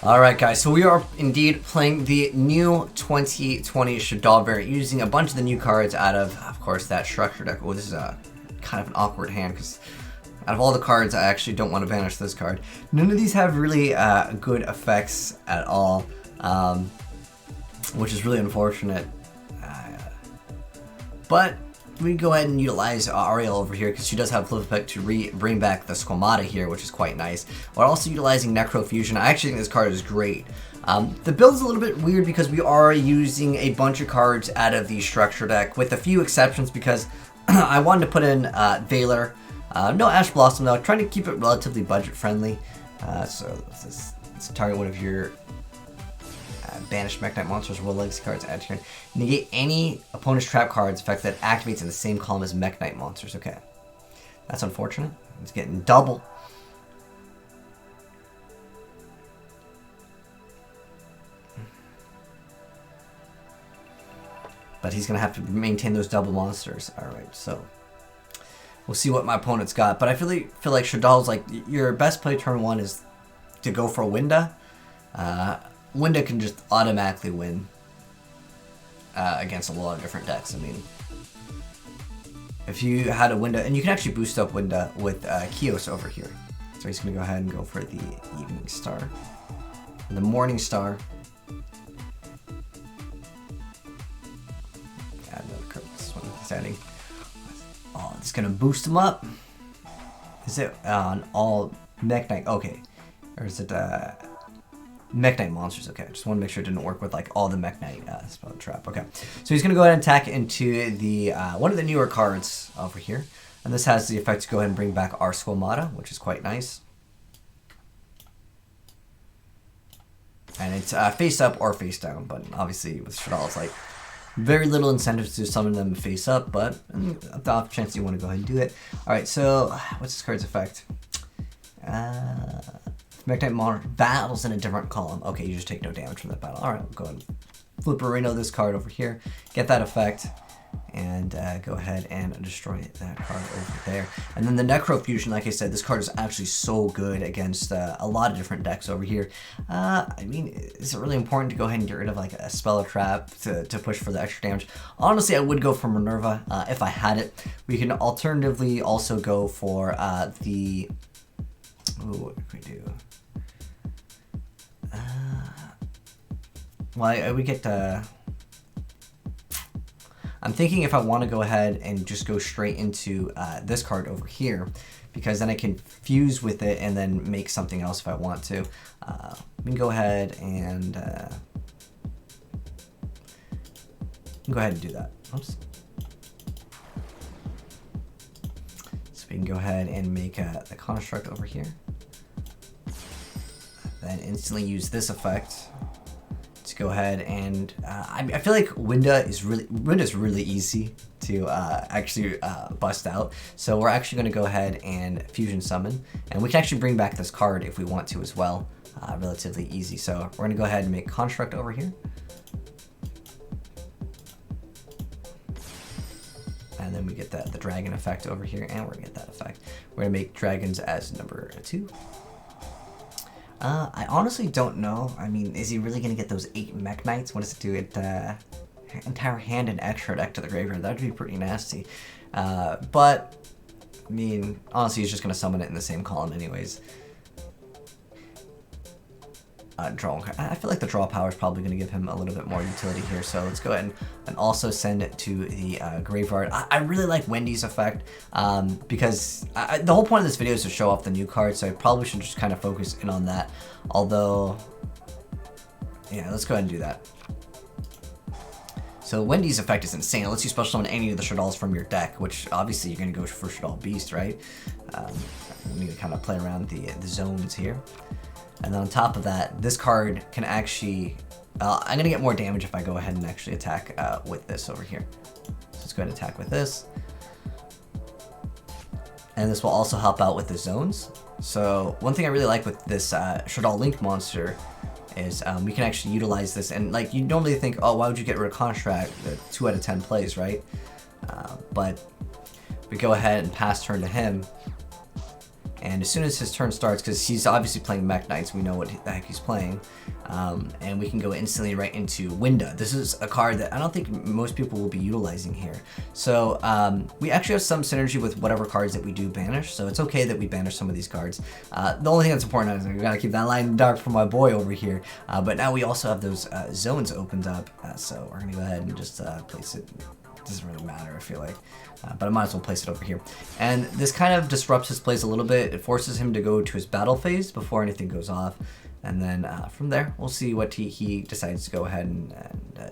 Alright guys, so we are indeed playing the new 2020 Shaddoll variant using a bunch of the new cards out of course, that structure deck. Oh, this is a kind of an awkward hand because out of all the cards, I actually don't want to banish this card. None of these have really good effects at all, which is really unfortunate. But we can go ahead and utilize Ariel over here because she does have flip effect to bring back the Squamata here, which is quite nice. We're also utilizing Necro Fusion. I actually think this card is great. The build is a little bit weird because we are using a bunch of cards out of the structure deck, with a few exceptions because I wanted to put in Valor. No Ash Blossom though, trying to keep it relatively budget friendly. So let's target one of your banished Mekk-Knight monsters or legacy cards add to your hand. Negate any opponent's trap cards effect that activates in the same column as Mekk-Knight monsters. Okay. That's unfortunate. It's getting double. But he's going to have to maintain those double monsters. Alright, so we'll see what my opponent's got. But I feel like Shaddolls, like, your best play turn one is to go for Winda. Winda can just automatically win against a lot of different decks. I mean, if you had a Winda, and you can actually boost up Winda with Kios over here. So he's going to go ahead and go for the Evening Star. And the Morning Star. Yeah, no, this one he's adding. Oh, it's going to boost him up. Is it on all Mekk-Knight? Okay. Or is it Mekk-Knight monsters? Okay, I just want to make sure it didn't work with like all the Mekk-Knight spell trap. Okay, so he's going to go ahead and attack into the one of the newer cards over here. And this has the effect to go ahead and bring back our Squamata, which is quite nice. And it's face up or face down, but obviously with Shaddoll it's like very little incentive to summon them face up, but the off chance you want to go ahead and do it. Alright, so what's this card's effect? Mekk-Knight monster battles in a different column. Okay, you just take no damage from that battle. Alright, we'll go ahead and Flipperino this card over here, get that effect, and go ahead and destroy that card over there. And then the Necro Fusion, like I said, this card is actually so good against a lot of different decks over here. I mean, is it really important to go ahead and get rid of like a spell or trap to push for the extra damage? Honestly, I would go for Minerva if I had it. We can alternatively also go for the... Ooh, what can we do? Well, we get I'm thinking if I want to go ahead and just go straight into this card over here, because then I can fuse with it and then make something else if I want to. We can go ahead and do that. Oops. So we can go ahead and make the construct over here. Then instantly use this effect to go ahead and I feel like Winda's really easy to actually bust out. So we're actually going to go ahead and fusion summon, and we can actually bring back this card if we want to as well. Relatively easy. So we're going to go ahead and make construct over here. And then we get the dragon effect over here, and we're going to get that effect. We're going to make dragons as number 2. I honestly don't know. I mean, is he really going to get those 8 Mekk-Knights? What does it do? It entire hand and extra deck to the graveyard. That would be pretty nasty. But, I mean, honestly, he's just going to summon it in the same column anyways. Draw. I feel like the draw power is probably going to give him a little bit more utility here. So let's go ahead and also send it to the graveyard. I really like Wendy's effect because the whole point of this video is to show off the new card. So I probably should just kind of focus in on that. Although, yeah, let's go ahead and do that. So Wendy's effect is insane. It lets you special summon any of the Shaddolls from your deck, which obviously you're going to go for Shaddoll Beast, right? We need to kind of play around the zones here. And then on top of that, this card can actually... I'm going to get more damage if I go ahead and actually attack with this over here. So let's go ahead and attack with this. And this will also help out with the zones. So one thing I really like with this Shaddoll Link monster is we can actually utilize this. And like you normally think, oh, why would you get rid of Construct? 2 out of 10 plays, right? But we go ahead and pass turn to him. And as soon as his turn starts, because he's obviously playing Mech Knights, we know what the heck he's playing, and we can go instantly right into Winda. This is a card that I don't think most people will be utilizing here. So we actually have some synergy with whatever cards that we do banish, so it's okay that we banish some of these cards. The only thing that's important is we gotta keep that line dark for my boy over here, but now we also have those zones opened up, so we're gonna go ahead and just place it. Doesn't really matter, I feel like, but I might as well place it over here. And this kind of disrupts his plays a little bit. It forces him to go to his battle phase before anything goes off, and then from there we'll see what he decides to go ahead and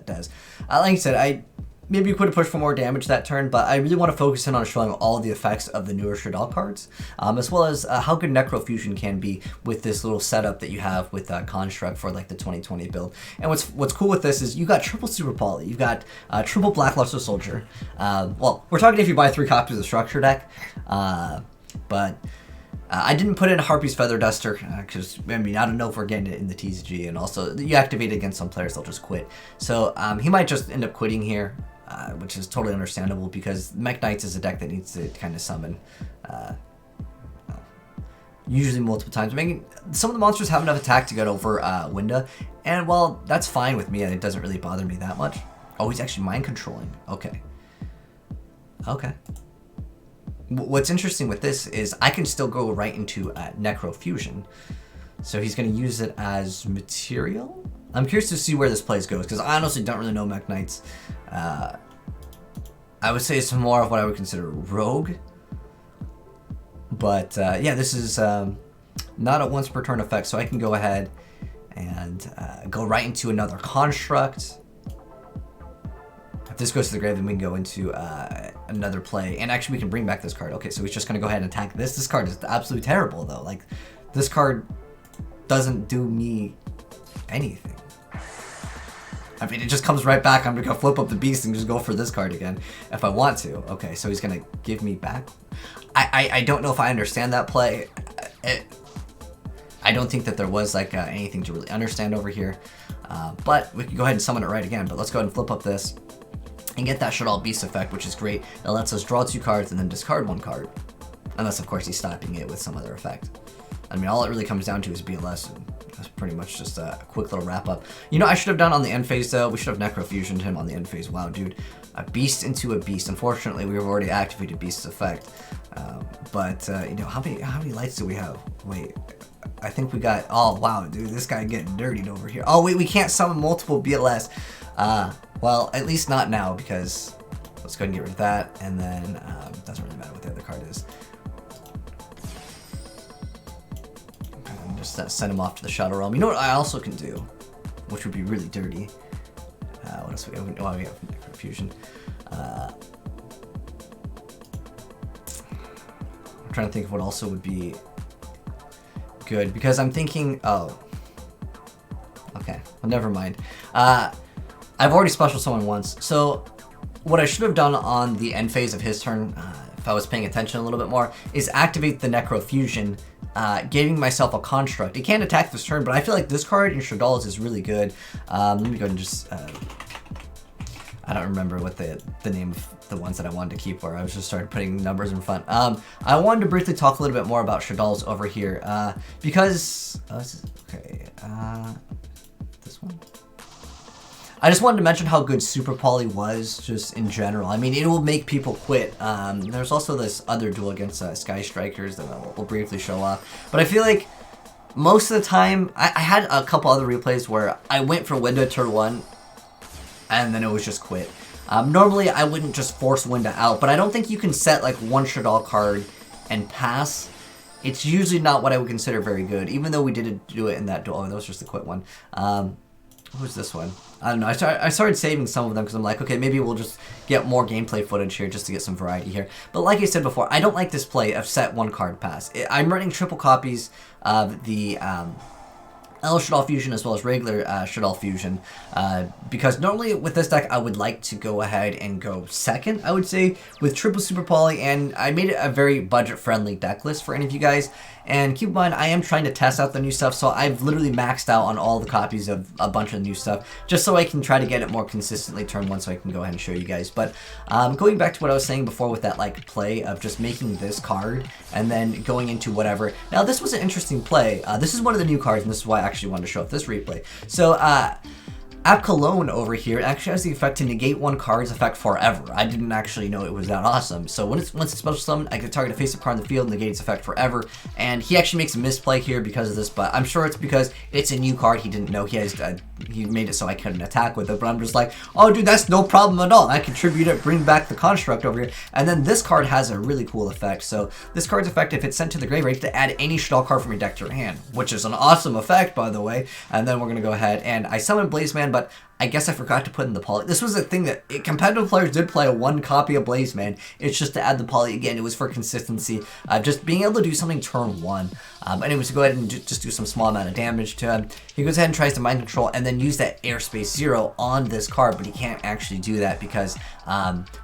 does. Like I said, maybe you could have pushed for more damage that turn, but I really want to focus in on showing all the effects of the newer Shaddoll cards, as well as how good Necro Fusion can be with this little setup that you have with Construct for like the 2020 build. And what's cool with this is you got triple Super Poly, you've got triple Blackluster Soldier. Well, we're talking if you buy 3 copies of the Structure deck, but I didn't put in Harpy's Feather Duster because, I mean, I don't know if we're getting it in the TCG, and also you activate it against some players, they'll just quit. So he might just end up quitting here, which is totally understandable because Mech Knights is a deck that needs to kind of summon usually multiple times. Making some of the monsters have enough attack to get over Winda, and well, that's fine with me, and it doesn't really bother me that much. Oh, he's actually mind controlling. Okay. Okay. What's interesting with this is I can still go right into Necro Fusion. So he's going to use it as material? I'm curious to see where this plays goes, because I honestly don't really know Mech Knights. I would say it's more of what I would consider rogue. But yeah, this is not a once per turn effect, so I can go ahead and go right into another construct. If this goes to the grave, then we can go into another play. And actually, we can bring back this card. Okay, so he's just going to go ahead and attack this. This card is absolutely terrible, though. Like, this card doesn't do me anything. I mean, it just comes right back. I'm going to flip up the beast and just go for this card again if I want to. Okay, so he's going to give me back. I don't know if I understand that play. I don't think that there was like anything to really understand over here. But we can go ahead and summon it right again. But let's go ahead and flip up this and get that Shaddoll Beast effect, which is great. It lets us draw 2 cards and then discard 1 card. Unless, of course, he's stopping it with some other effect. I mean, all it really comes down to is BLS. And that's pretty much just a quick little wrap up. You know, I should have done on the end phase, though. We should have Necro Fusioned him on the end phase. Wow, dude. A beast into a beast. Unfortunately, we've already activated Beast's effect. You know, how many lights do we have? Wait, I think we got... Oh, wow, dude. This guy getting dirtied over here. Oh, wait, we can't summon multiple BLS. Well, at least not now, because let's go ahead and get rid of that, and then it doesn't really matter what the other card is. And just send him off to the Shadow Realm. You know what I also can do, which would be really dirty. What else we have? Oh, we have Necro Fusion. I'm trying to think of what also would be good, because I'm thinking, oh, okay, well, never mind. I've already special summoned once, so what I should have done on the end phase of his turn, if I was paying attention a little bit more, is activate the Necro Fusion, giving myself a construct. It can't attack this turn, but I feel like this card in Shaddolls is really good. Let me go ahead and just... I don't remember what the name of the ones that I wanted to keep were. I was just started putting numbers in front. I wanted to briefly talk a little bit more about Shaddolls over here, because... okay, this one? I just wanted to mention how good Super Poly was, just in general. I mean, it will make people quit. There's also this other duel against Sky Strikers that we'll briefly show off. But I feel like most of the time, I had a couple other replays where I went for Winda turn 1, and then it was just quit. Normally, I wouldn't just force Winda out, but I don't think you can set like one Shaddoll card and pass. It's usually not what I would consider very good, even though we did do it in that duel. Oh, that was just a quit one. Who's this one? I don't know. I started saving some of them because I'm like, okay, maybe we'll just get more gameplay footage here just to get some variety here. But like I said before, I don't like this play of set 1 card pass. I'm running triple copies of the L Shaddoll Fusion as well as regular Shaddoll Fusion, because normally with this deck I would like to go ahead and go second, I would say, with triple Super Poly, and I made it a very budget friendly deck list for any of you guys, And keep in mind, I am trying to test out the new stuff, so I've literally maxed out on all the copies of a bunch of new stuff, just so I can try to get it more consistently turn 1, so I can go ahead and show you guys. But going back to what I was saying before with that like play of just making this card and then going into whatever. Now this was an interesting play. This is one of the new cards, and this is why I actually wanted to show up this replay. So Cologne over here actually has the effect to negate one card's effect forever. I didn't actually know it was that awesome. So once it's special summoned, I can target a face-up card in the field, negate its effect forever. And he actually makes a misplay here because of this, but I'm sure it's because it's a new card. He didn't know he made it so I couldn't attack with it. But I'm just like, oh dude, that's no problem at all. I contribute it, bring back the construct over here. And then this card has a really cool effect. So this card's effect, if it's sent to the graveyard, you have to add any Shaddoll card from your deck to your hand, which is an awesome effect, by the way. And then we're gonna go ahead and I summon Blazeman, but I guess I forgot to put in the poly. This was a thing that competitive players did play one copy of Blazeman. It's just to add the poly again. It was for consistency, just being able to do something turn 1. Anyways, to go ahead and just do some small amount of damage to him. He goes ahead and tries to mind control and then use that airspace 0 on this card, but he can't actually do that because,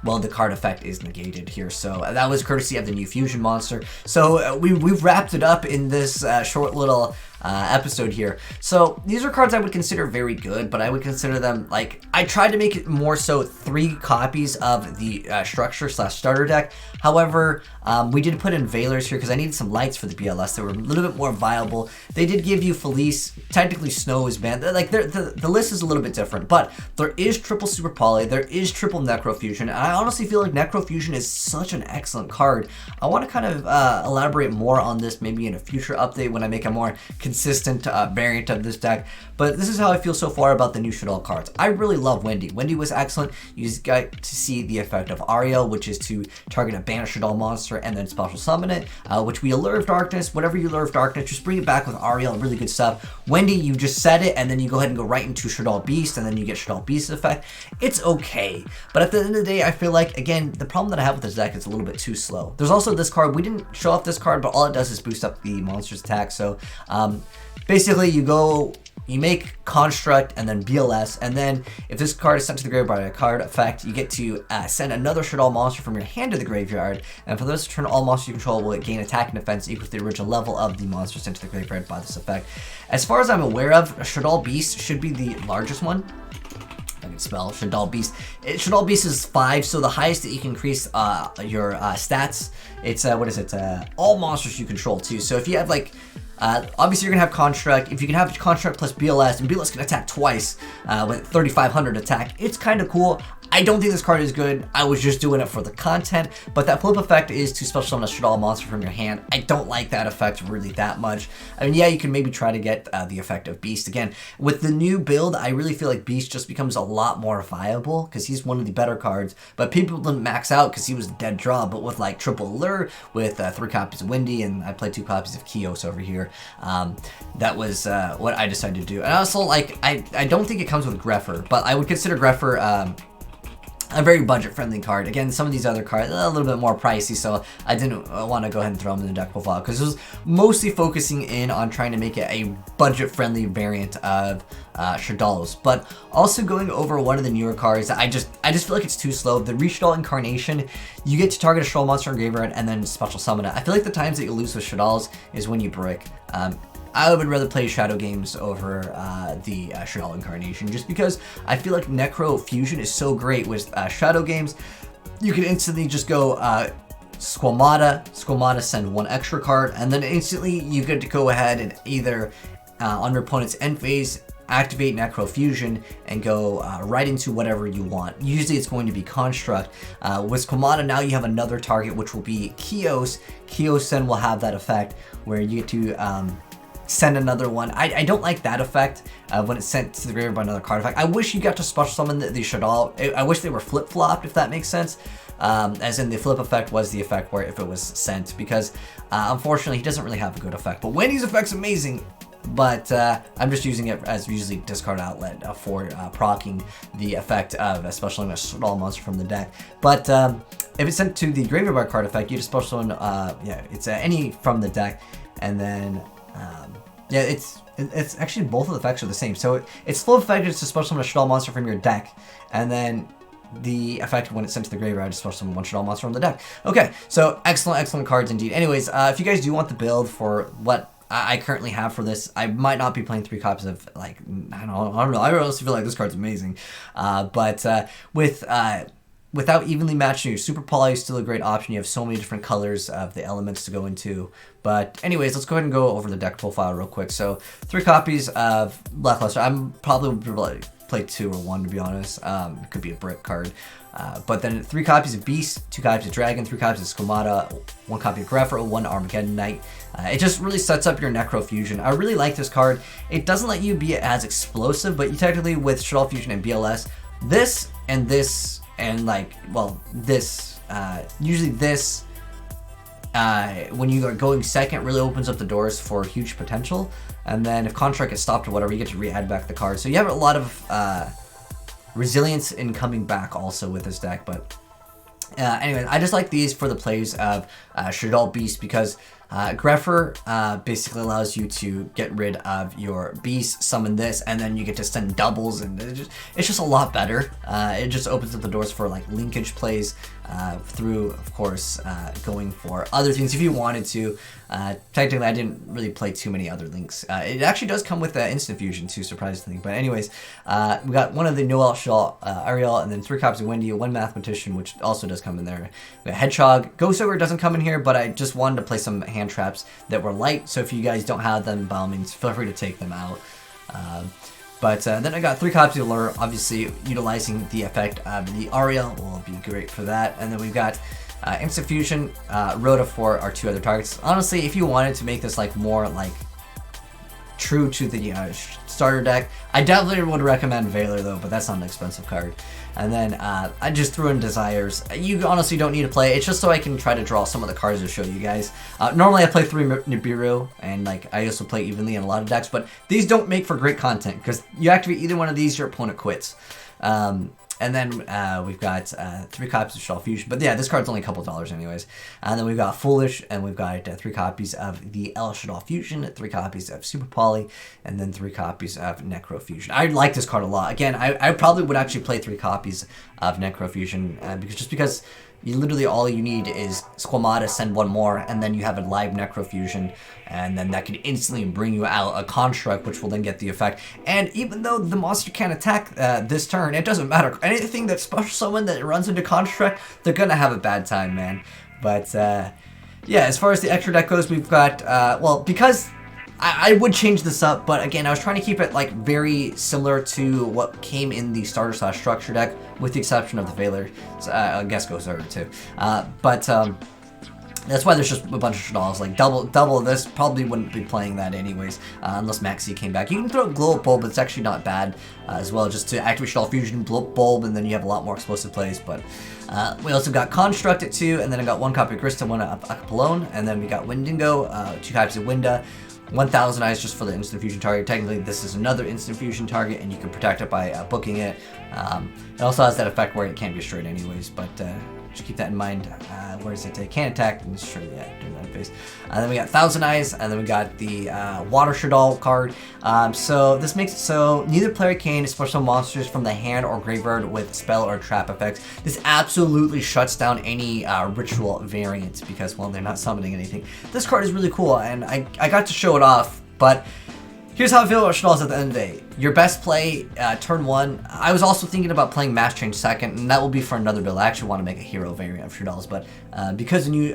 well, the card effect is negated here. So that was courtesy of the new fusion monster. So we've wrapped it up in this short little episode here. So these are cards I would consider very good, but I would consider them like, I tried to make it more so 3 copies of the structure / starter deck. However, we did put in Veilers here because I needed some lights for the BLS that were a little bit more viable. They did give you Felice, technically Snow is banned. Like the list is a little bit different, but there is triple Super Poly, there is triple Necro Fusion, and I honestly feel like Necro Fusion is such an excellent card. I want to kind of elaborate more on this maybe in a future update when I make a more consistent variant of this deck, but this is how I feel so far about the new Shaddoll cards. I really love Wendy. Wendy was excellent. You just got to see the effect of Ariel, which is to target a banished Shaddoll monster and then special summon it, which we Allure of Darkness. Whatever you Allure of Darkness, just bring it back with Ariel, really good stuff. Wendy, you just set it and then you go ahead and go right into Shaddoll Beast and then you get Shaddoll Beast effect. It's okay, but at the end of the day, I feel like, again, the problem that I have with this deck is a little bit too slow. There's also this card. We didn't show off this card, but all it does is boost up the monster's attack. So basically you make Construct and then BLS, and then if this card is sent to the graveyard by a card effect, you get to send another Shaddoll monster from your hand to the graveyard, and for this turn, all monsters you control will gain attack and defense equal to the original level of the monster sent to the graveyard by this effect. As far as I'm aware of, Shaddoll Beast should be the largest one. I can spell Shaddoll Beast. Shaddoll Beast is 5, so the highest that you can increase your stats, it's what is it? All monsters you control too. So if you have like, obviously you're gonna have Construct. If you can have Construct plus BLS, and BLS can attack twice with 3,500 attack, it's kind of cool. I don't think this card is good. I was just doing it for the content, but that flip effect is to special summon a Shaddoll monster from your hand. I don't like that effect really that much. I mean, yeah, you can maybe try to get the effect of Beast. Again, with the new build, I really feel like Beast just becomes a lot more viable because he's one of the better cards, but people didn't max out because he was a dead draw. But with like triple Allure, with 3 copies of Windy, and I played 2 copies of Kios over here, that was what I decided to do. And also, like, I don't think it comes with Greffer, but I would consider Greffer a very budget-friendly card. Again, some of these other cards a little bit more pricey, so I didn't want to go ahead and throw them in the deck profile because it was mostly focusing in on trying to make it a budget-friendly variant of Shaddolls. But also going over one of the newer cards, I just feel like it's too slow. The Shaddoll Incarnation, you get to target a Shaddoll monster in graveyard and then special summon it. I feel like the times that you lose with Shaddolls is when you brick. I would rather play Shadow games over the Shaddoll Incarnation, just because I feel like Necro Fusion is so great with Shadow games. You can instantly just go Squamata, send 1 extra card, and then instantly you get to go ahead and either on your opponent's end phase, activate Necro Fusion and go right into whatever you want. Usually it's going to be Construct. With Squamata, now you have another target, which will be Kios. Kios then will have that effect where you get to send another one. I don't like that effect when it's sent to the graveyard by another card effect. I wish you got to special summon the Shaddoll. I wish they were flip-flopped, if that makes sense. As in the flip effect was the effect where if it was sent, because unfortunately he doesn't really have a good effect. But Wendy's effect's amazing, but I'm just using it as usually discard outlet for proccing the effect of especially a Shaddoll monster from the deck. But if it's sent to the graveyard by card effect, you just special summon, yeah, it's any from the deck, and then yeah, it's actually both of the effects are the same. So it's full effect is to special summon a Shaddoll monster from your deck, and then the effect when it's sent to the graveyard to special summon one Shaddoll monster on the deck. Okay, so excellent cards indeed. Anyways, if you guys do want the build for what I currently have for this, I might not be playing 3 copies of, like, I don't know. I honestly feel like this card's amazing. Without evenly matching your Super Poly is still a great option. You have so many different colors of the elements to go into. But anyways, let's go ahead and go over the deck profile real quick. So 3 copies of Lackluster. I'm probably will play 2 or 1 to be honest. It could be a brick card. But then 3 copies of Beast, 2 copies of Dragon, 3 copies of Squamata, 1 copy of Grepher, 1 Armageddon Knight. It just really sets up your Necro Fusion. I really like this card. It doesn't let you be as explosive, but you technically with Shaddoll Fusion and BLS, this and this and like, well, this, usually this, when you are going second, really opens up the doors for huge potential. And then if Construct gets stopped or whatever, you get to re-add back the card. So you have a lot of resilience in coming back also with this deck. But anyway, I just like these for the plays of Shaddoll Beast because Grepher basically allows you to get rid of your Beast, summon this, and then you get to send doubles, and it's just a lot better. It just opens up the doors for like linkage plays through, of course, going for other things if you wanted to. Technically, I didn't really play too many other links. It actually does come with Instant Fusion too, surprisingly. But anyways, we got one of the Noel Shaddoll, Ariel, and then 3 copies of Wendy, 1 Mathematician, which also does come in there. We got Hedgehog. Ghost Ogre doesn't come in here, but I just wanted to play some hand traps that were light. So if you guys don't have them, by all means, feel free to take them out. Then I got 3 copies of Lure, obviously utilizing the effect of the Ariel will be great for that. And then we've got Instant Fusion, Rhoda for our 2 other targets. Honestly, if you wanted to make this like more like true to the starter deck, I definitely would recommend Valor though, but that's not an expensive card. And then I just threw in Desires. You honestly don't need to play. It's just so I can try to draw some of the cards to show you guys. Normally I play 3 Nibiru, and like I also play evenly in a lot of decks, but these don't make for great content because you activate either one of these, your opponent quits. And then we've got 3 copies of Shaddoll Fusion. But yeah, this card's only a couple dollars anyways. And then we've got Foolish, and we've got 3 copies of the L Shaddoll Fusion, 3 copies of Super Poly, and then 3 copies of Necro Fusion. I like this card a lot. Again, I probably would actually play 3 copies of Necro Fusion because you literally all you need is Squamata, send 1 more, and then you have a live Necro Fusion, and then that can instantly bring you out a Construct, which will then get the effect. And even though the monster can't attack this turn, it doesn't matter. Anything that's special summon that runs into Construct, they're gonna have a bad time, man. But yeah, as far as the extra deck goes, we've got well, because I would change this up, but again, I was trying to keep it like very similar to what came in the starter / structure deck, with the exception of the Valor. So, I guess Ghost Ogre too. That's why there's just a bunch of Shaddolls. Like double of this, probably wouldn't be playing that anyways, unless Maxi came back. You can throw Glow Up Bulb, but it's actually not bad as well, just to activate Shaddoll Fusion, Blow Up Bulb, and then you have a lot more explosive plays. But we also got Construct at 2, and then I got 1 copy of Grista, 1 of Acapulone, and then we got Windingo, 2 copies of Winda, 1,000 eyes just for the instant fusion target. Technically, this is another instant fusion target, and you can protect it by booking it. It also has that effect where it can't be destroyed anyways, but just keep that in mind. Where is it? It can't attack and destroy. Yeah, do that face. And then we got 1,000 eyes, and then we got the Water Shaddoll card. So this makes it so neither player can special monsters from the hand or graveyard with spell or trap effects. This absolutely shuts down any ritual variants because, well, they're not summoning anything. This card is really cool, and I got to show it off, but here's how I feel about Shaddolls at the end of the day. Your best play, turn 1. I was also thinking about playing Mass Change second, and that will be for another build. I actually want to make a hero variant of Shaddolls, but because the new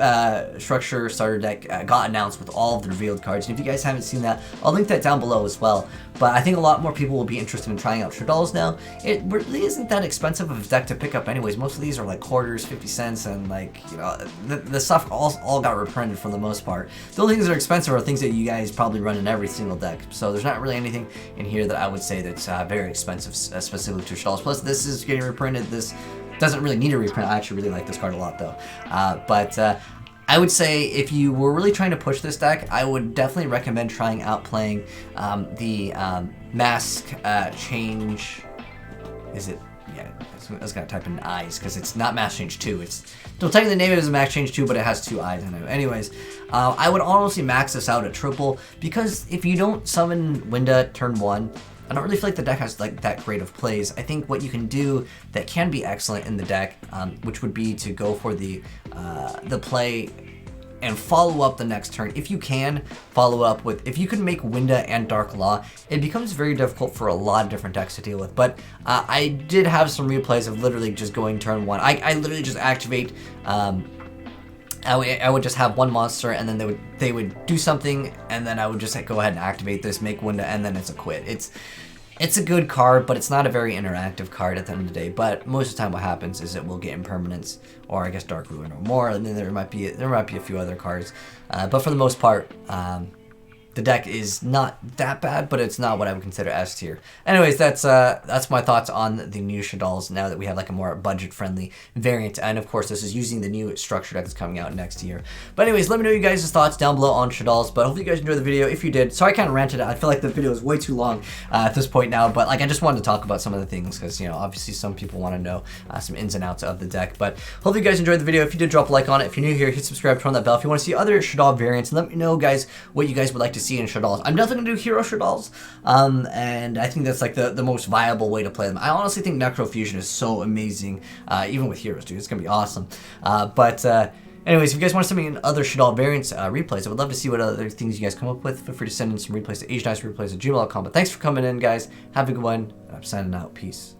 structure starter deck got announced with all of the revealed cards, and if you guys haven't seen that, I'll link that down below as well. But I think a lot more people will be interested in trying out Shaddolls now. It really isn't that expensive of a deck to pick up anyways. Most of these are like quarters, 50 cents, and like, you know, the stuff all got reprinted for the most part. The only things that are expensive are things that you guys probably run in every single deck. So there's not really anything in here that I would say that's very expensive specifically to Shaddolls. Plus, this is getting reprinted. This doesn't really need a reprint. I actually really like this card a lot though. I would say if you were really trying to push this deck, I would definitely recommend trying out playing the Mask Change. Is it? Yeah, I was gonna type in eyes because it's not Mask Change 2. It's don't technically name it as Mask Change 2, but it has 2 eyes in it. Anyways, I would honestly max this out at triple because if you don't summon Winda turn 1, I don't really feel like the deck has like that great of plays. I think what you can do that can be excellent in the deck, which would be to go for the play and follow up the next turn. If you can follow up with, if you can make Winda and Dark Law, it becomes very difficult for a lot of different decks to deal with. But I did have some replays of literally just going turn 1. I literally just activate. I would just have one monster, and then they would do something, and then I would just go ahead and activate this, make Winda, and then it's a quit. It's a good card, but it's not a very interactive card at the end of the day. But most of the time what happens is it will get impermanence, or I guess Dark Ruin or more, and then there might be a few other cards. But for the most part, the deck is not that bad, but it's not what I would consider S tier. Anyways, that's my thoughts on the new Shaddolls now that we have like a more budget-friendly variant. And of course, this is using the new structure deck that's coming out next year. But anyways, let me know you guys' thoughts down below on Shaddolls. But hopefully you guys enjoyed the video. If you did, sorry I kind of ranted. I feel like the video is way too long at this point now. But like I just wanted to talk about some of the things because, you know, obviously some people want to know some ins and outs of the deck. But hopefully you guys enjoyed the video. If you did, drop a like on it. If you're new here, hit subscribe, turn on that bell. If you want to see other Shaddoll variants, let me know, guys, what you guys would like to see in Shaddolls. I'm definitely gonna do Hero Shaddolls, and I think that's like the most viable way to play them. I honestly think Necro Fusion is so amazing, even with Heroes, dude. It's gonna be awesome. Anyways, if you guys want to send me in other Shaddoll variants replays, I would love to see what other things you guys come up with. Feel free to send in some replays to AzneyesReplays@gmail.com. But thanks for coming in, guys. Have a good one. I'm signing out. Peace.